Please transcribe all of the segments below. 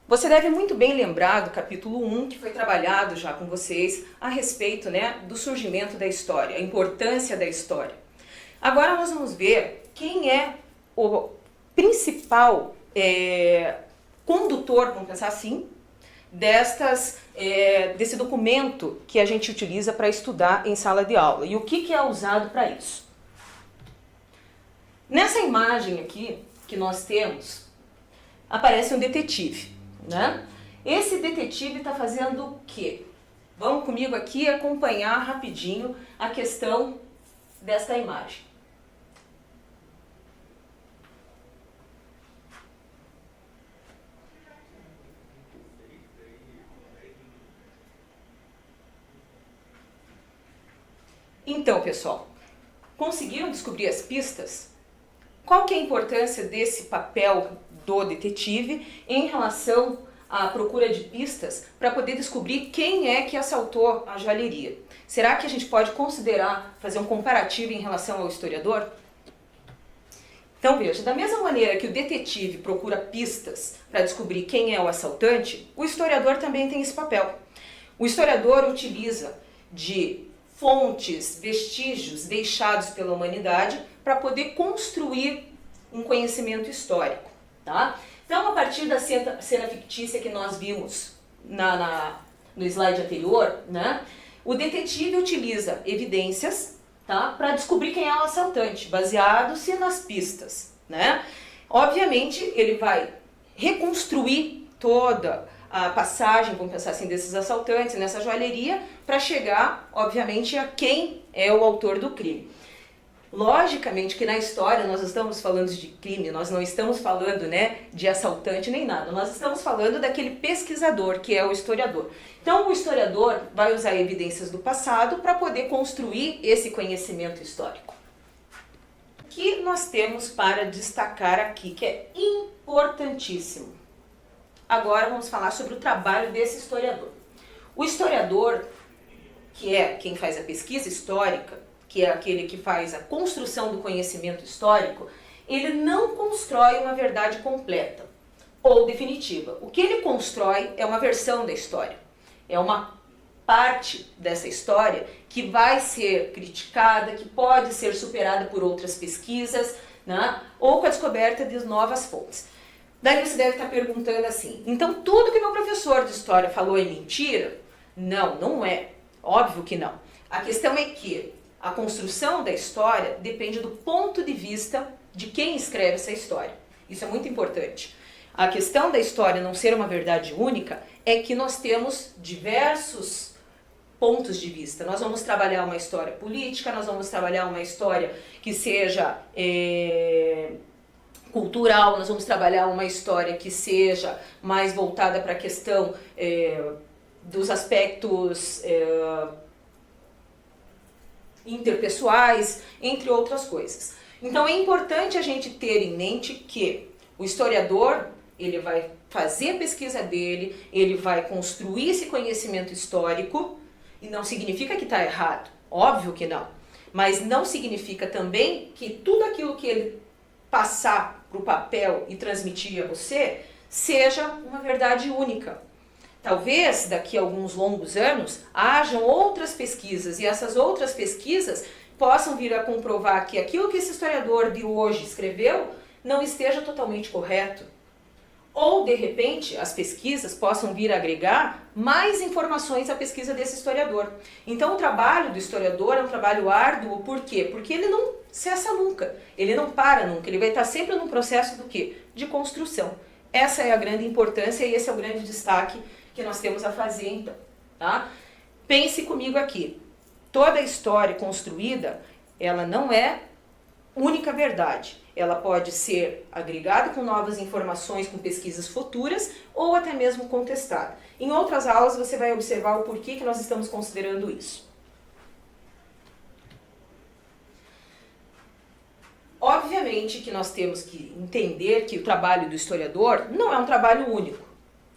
Você deve muito bem lembrar do capítulo 1, que foi trabalhado já com vocês a respeito, né, do surgimento da história, a importância da história. Agora nós vamos ver quem é o principal condutor, vamos pensar assim, desse documento que a gente utiliza para estudar em sala de aula. E o que é usado para isso? Nessa imagem aqui que nós temos, aparece um detetive, né? Esse detetive está fazendo o quê? Vamos comigo aqui acompanhar rapidinho a questão desta imagem. Então, pessoal, conseguiram descobrir as pistas? Qual que é a importância desse papel do detetive em relação à procura de pistas para poder descobrir quem é que assaltou a joalheria? Será que a gente pode considerar, fazer um comparativo em relação ao historiador? Então veja, da mesma maneira que o detetive procura pistas para descobrir quem é o assaltante, o historiador também tem esse papel. O historiador utiliza de fontes, vestígios deixados pela humanidade para poder construir um conhecimento histórico, tá? Então, a partir da cena fictícia que nós vimos no slide anterior, né, o detetive utiliza evidências, tá, para descobrir quem é o assaltante, baseado-se nas pistas, né? Obviamente, ele vai reconstruir toda a passagem, vamos pensar assim, desses assaltantes nessa joalheria, para chegar, obviamente, a quem é o autor do crime. Logicamente que na história nós estamos falando de crime, nós não estamos falando, né, de assaltante nem nada, nós estamos falando daquele pesquisador que é o historiador. Então o historiador vai usar evidências do passado para poder construir esse conhecimento histórico. O que nós temos para destacar aqui, que é importantíssimo? Agora vamos falar sobre o trabalho desse historiador. O historiador, que é quem faz a pesquisa histórica, que é aquele que faz a construção do conhecimento histórico, ele não constrói uma verdade completa ou definitiva. O que ele constrói é uma versão da história, é uma parte dessa história que vai ser criticada, que pode ser superada por outras pesquisas, né, ou com a descoberta de novas fontes. Daí você deve estar perguntando assim, então tudo que meu professor de história falou é mentira? Não, não é. Óbvio que não. A questão é que a construção da história depende do ponto de vista de quem escreve essa história. Isso é muito importante. A questão da história não ser uma verdade única é que nós temos diversos pontos de vista. Nós vamos trabalhar uma história política, nós vamos trabalhar uma história que seja cultural, nós vamos trabalhar uma história que seja mais voltada para a questão dos aspectos interpessoais, entre outras coisas. Então é importante a gente ter em mente que o historiador, ele vai fazer a pesquisa dele, ele vai construir esse conhecimento histórico, e não significa que está errado, óbvio que não, mas não significa também que tudo aquilo que ele passar para o papel e transmitir a você seja uma verdade única. Talvez daqui a alguns longos anos hajam outras pesquisas e essas outras pesquisas possam vir a comprovar que aquilo que esse historiador de hoje escreveu não esteja totalmente correto. Ou, de repente, as pesquisas possam vir a agregar mais informações à pesquisa desse historiador. Então, o trabalho do historiador é um trabalho árduo, por quê? Porque ele não cessa nunca, ele não para nunca, ele vai estar sempre num processo do quê? De construção. Essa é a grande importância e esse é o grande destaque que nós temos a fazer, então. Tá? Pense comigo aqui, toda a história construída, ela não é única verdade. Ela pode ser agregada com novas informações, com pesquisas futuras, ou até mesmo contestada. Em outras aulas você vai observar o porquê que nós estamos considerando isso. Obviamente que nós temos que entender que o trabalho do historiador não é um trabalho único.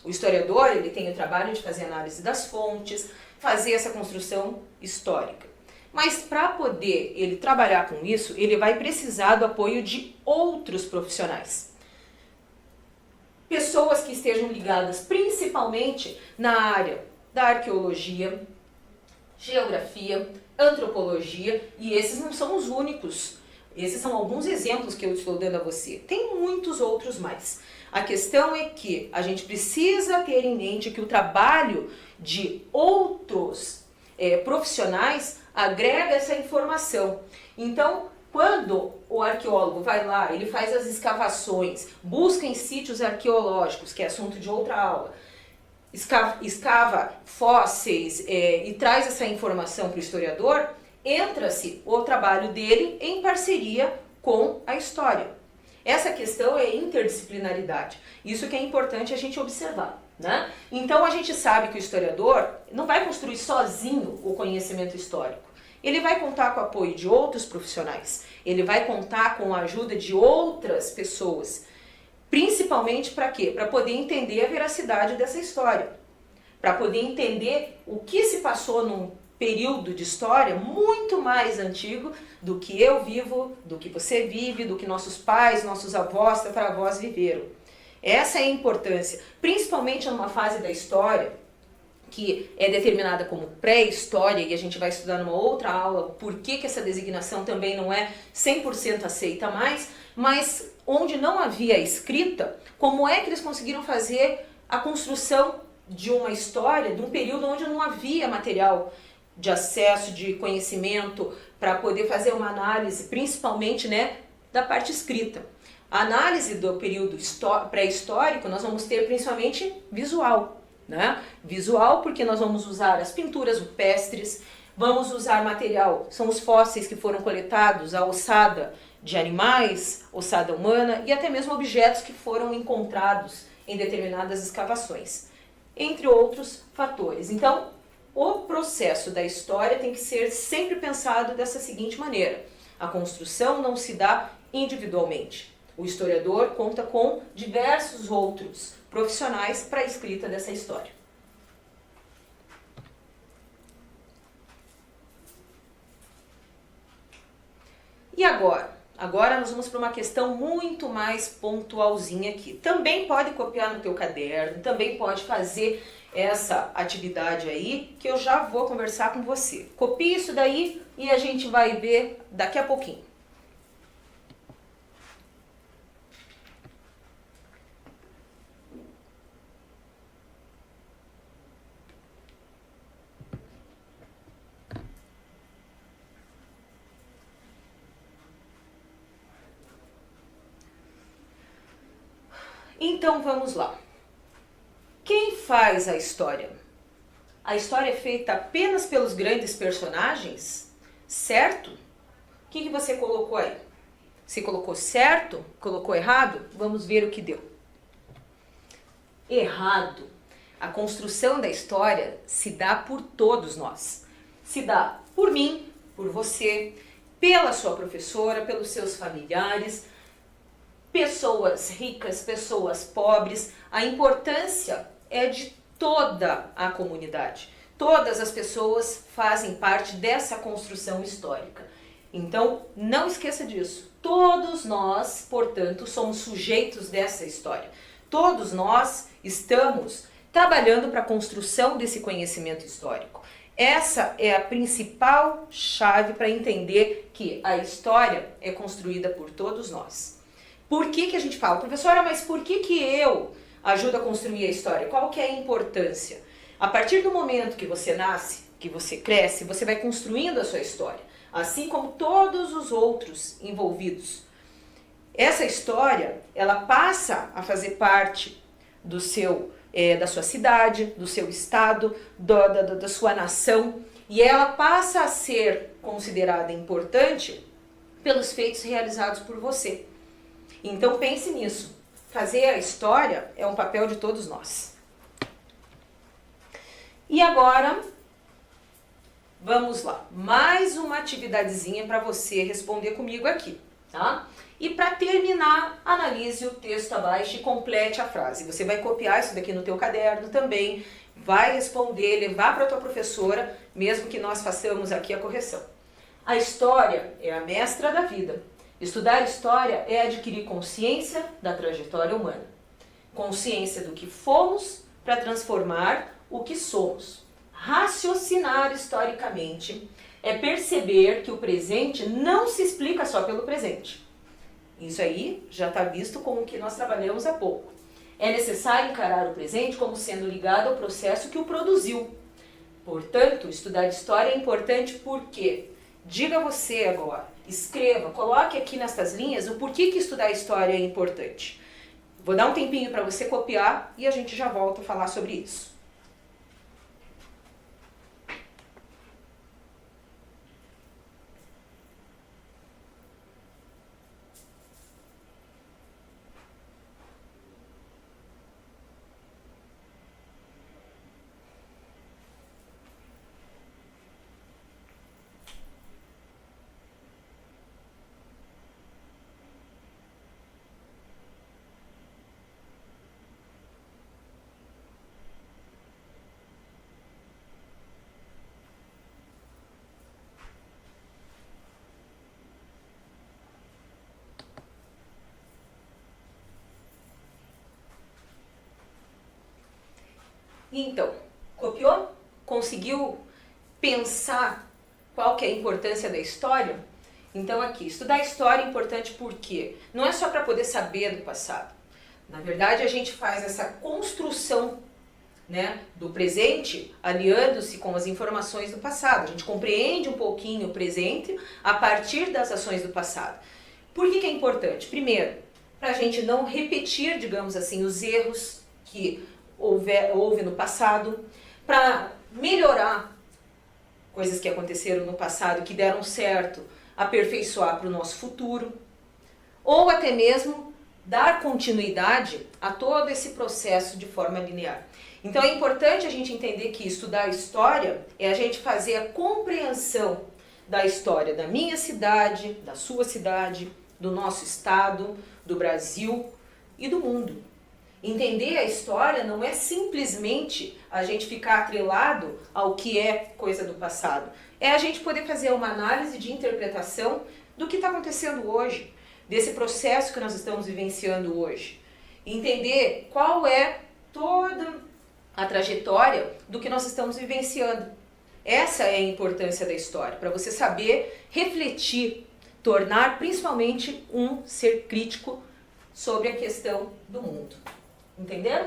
O historiador, ele tem o trabalho de fazer análise das fontes, fazer essa construção histórica. Mas para poder ele trabalhar com isso, ele vai precisar do apoio de outros profissionais. pessoas que estejam ligadas principalmente na área da arqueologia, geografia, antropologia, e esses não são os únicos. Esses são alguns exemplos que eu estou dando a você. Tem muitos outros mais. A questão é que a gente precisa ter em mente que o trabalho de outros profissionais agrega essa informação. Então, quando o arqueólogo vai lá, ele faz as escavações, busca em sítios arqueológicos, que é assunto de outra aula, escava fósseis e traz essa informação para o historiador, entra-se o trabalho dele em parceria com a história. Essa questão é interdisciplinaridade. Isso que é importante a gente observar, né? Então a gente sabe que o historiador não vai construir sozinho o conhecimento histórico. Ele vai contar com o apoio de outros profissionais. Ele vai contar com a ajuda de outras pessoas. Principalmente para quê? Para poder entender a veracidade dessa história. Para poder entender o que se passou num período de história muito mais antigo do que eu vivo, do que você vive, do que nossos pais, nossos avós, tataravós viveram. Essa é a importância, principalmente numa fase da história que é determinada como pré-história, e a gente vai estudar numa outra aula por que essa designação também não é 100% aceita mais, mas onde não havia escrita, como é que eles conseguiram fazer a construção de uma história, de um período onde não havia material de acesso, de conhecimento, para poder fazer uma análise, principalmente, né, da parte escrita. A análise do período pré-histórico nós vamos ter principalmente visual, né? Visual porque nós vamos usar as pinturas rupestres, vamos usar material, são os fósseis que foram coletados, a ossada de animais, ossada humana e até mesmo objetos que foram encontrados em determinadas escavações, entre outros fatores. Então, o processo da história tem que ser sempre pensado dessa seguinte maneira: a construção não se dá individualmente. O historiador conta com diversos outros profissionais para a escrita dessa história. E agora? Agora nós vamos para uma questão muito mais pontualzinha aqui. Também pode copiar no teu caderno, também pode fazer essa atividade aí, que eu já vou conversar com você. Copie isso daí e a gente vai ver daqui a pouquinho. Então vamos lá. Quem faz a história? A história é feita apenas pelos grandes personagens? Certo? O que você colocou aí? Você colocou certo? Colocou errado? Vamos ver o que deu. Errado. A construção da história se dá por todos nós. Se dá por mim, por você, pela sua professora, pelos seus familiares, pessoas ricas, pessoas pobres. A importância é de toda a comunidade. Todas as pessoas fazem parte dessa construção histórica. Então, não esqueça disso. Todos nós, portanto, somos sujeitos dessa história. Todos nós estamos trabalhando para a construção desse conhecimento histórico. Essa é a principal chave para entender que a história é construída por todos nós. Por que a gente fala, professora, mas por que eu ajudo a construir a história? Qual que é a importância? A partir do momento que você nasce, que você cresce, você vai construindo a sua história, assim como todos os outros envolvidos. Essa história, ela passa a fazer parte do da sua cidade, do seu estado, da sua nação, e ela passa a ser considerada importante pelos feitos realizados por você. Então pense nisso. Fazer a história é um papel de todos nós. E agora, vamos lá. Mais uma atividadezinha para você responder comigo aqui, tá? E para terminar, analise o texto abaixo e complete a frase. Você vai copiar isso daqui no teu caderno também, vai responder, levar para a tua professora, mesmo que nós façamos aqui a correção. A história é a mestra da vida. Estudar história é adquirir consciência da trajetória humana. Consciência do que fomos para transformar o que somos. Raciocinar historicamente é perceber que o presente não se explica só pelo presente. Isso aí já está visto com o que nós trabalhamos há pouco. É necessário encarar o presente como sendo ligado ao processo que o produziu. Portanto, estudar história é importante porque, diga você agora, escreva, coloque aqui nessas linhas o porquê que estudar história é importante. Vou dar um tempinho para você copiar e a gente já volta a falar sobre isso. Então, copiou? Conseguiu pensar qual que é a importância da história? Então aqui, estudar história é importante porque não é só para poder saber do passado. Na verdade, a gente faz essa construção, né, do presente, aliando-se com as informações do passado. A gente compreende um pouquinho o presente a partir das ações do passado. Por que é importante? Primeiro, para a gente não repetir, digamos assim, os erros que houve no passado, para melhorar coisas que aconteceram no passado que deram certo, aperfeiçoar para o nosso futuro, ou até mesmo dar continuidade a todo esse processo de forma linear. Então é importante a gente entender que estudar história é a gente fazer a compreensão da história da minha cidade, da sua cidade, do nosso estado, do Brasil e do mundo. Entender a história não é simplesmente a gente ficar atrelado ao que é coisa do passado. É a gente poder fazer uma análise de interpretação do que está acontecendo hoje, desse processo que nós estamos vivenciando hoje. Entender qual é toda a trajetória do que nós estamos vivenciando. Essa é a importância da história, para você saber refletir, tornar principalmente um ser crítico sobre a questão do mundo. Entenderam?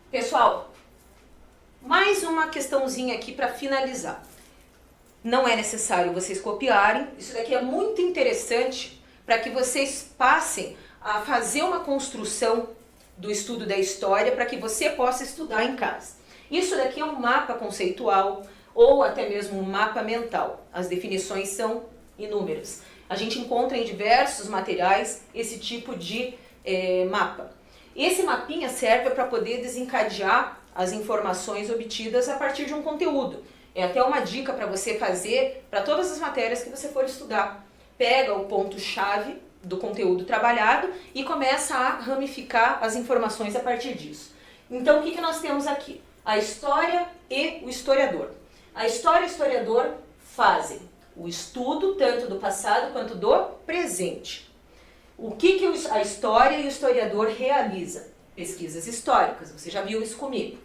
Pessoal, mais uma questãozinha aqui para finalizar. Não é necessário vocês copiarem, isso daqui é muito interessante para que vocês passem a fazer uma construção do estudo da história para que você possa estudar em casa. Isso daqui é um mapa conceitual ou até mesmo um mapa mental. As definições são inúmeras. A gente encontra em diversos materiais esse tipo de mapa. Esse mapinha serve para poder desencadear as informações obtidas a partir de um conteúdo. É até uma dica para você fazer para todas as matérias que você for estudar. Pega o ponto-chave do conteúdo trabalhado e começa a ramificar as informações a partir disso. Então, o que nós temos aqui? A história e o historiador. A história e o historiador fazem o estudo tanto do passado quanto do presente. O que a história e o historiador realizam? Pesquisas históricas, você já viu isso comigo.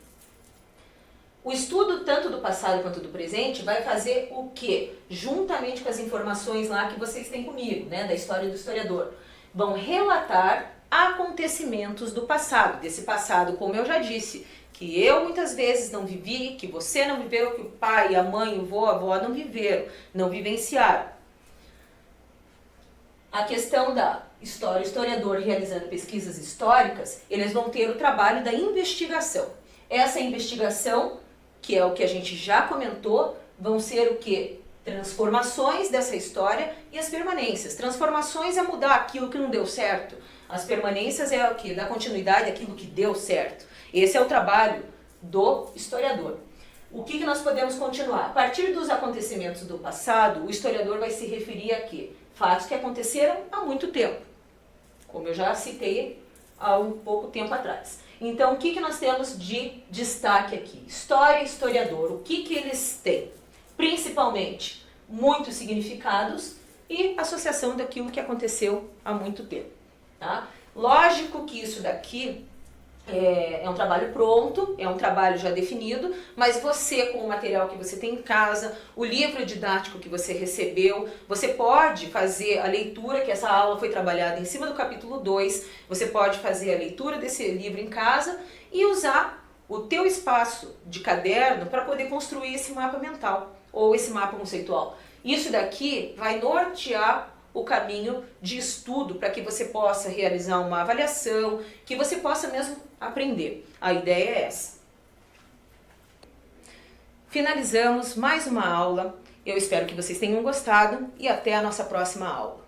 O estudo tanto do passado quanto do presente vai fazer o quê? Juntamente com as informações lá que vocês têm comigo, né, da história do historiador. Vão relatar acontecimentos do passado, desse passado, como eu já disse, que eu muitas vezes não vivi, que você não viveu, que o pai, a mãe, o vô, a avó não viveram, não vivenciaram. A questão da história, o historiador realizando pesquisas históricas, eles vão ter o trabalho da investigação. Essa investigação, que é o que a gente já comentou, vão ser o quê? Transformações dessa história e as permanências. Transformações é mudar aquilo que não deu certo. As permanências é o quê? Dar continuidade àquilo que deu certo. Esse é o trabalho do historiador. O que nós podemos continuar? A partir dos acontecimentos do passado, o historiador vai se referir a quê? Fatos que aconteceram há muito tempo, como eu já citei há um pouco tempo atrás. Então, o que nós temos de destaque aqui? História e historiador, o que eles têm? Principalmente, muitos significados e associação daquilo que aconteceu há muito tempo. Tá? Lógico que isso daqui é um trabalho pronto, é um trabalho já definido, mas você, com o material que você tem em casa, o livro didático que você recebeu, você pode fazer a leitura, que essa aula foi trabalhada em cima do capítulo 2, você pode fazer a leitura desse livro em casa e usar o teu espaço de caderno para poder construir esse mapa mental ou esse mapa conceitual. Isso daqui vai nortear o caminho de estudo para que você possa realizar uma avaliação, que você possa mesmo aprender. A ideia é essa. Finalizamos mais uma aula. Eu espero que vocês tenham gostado e até a nossa próxima aula.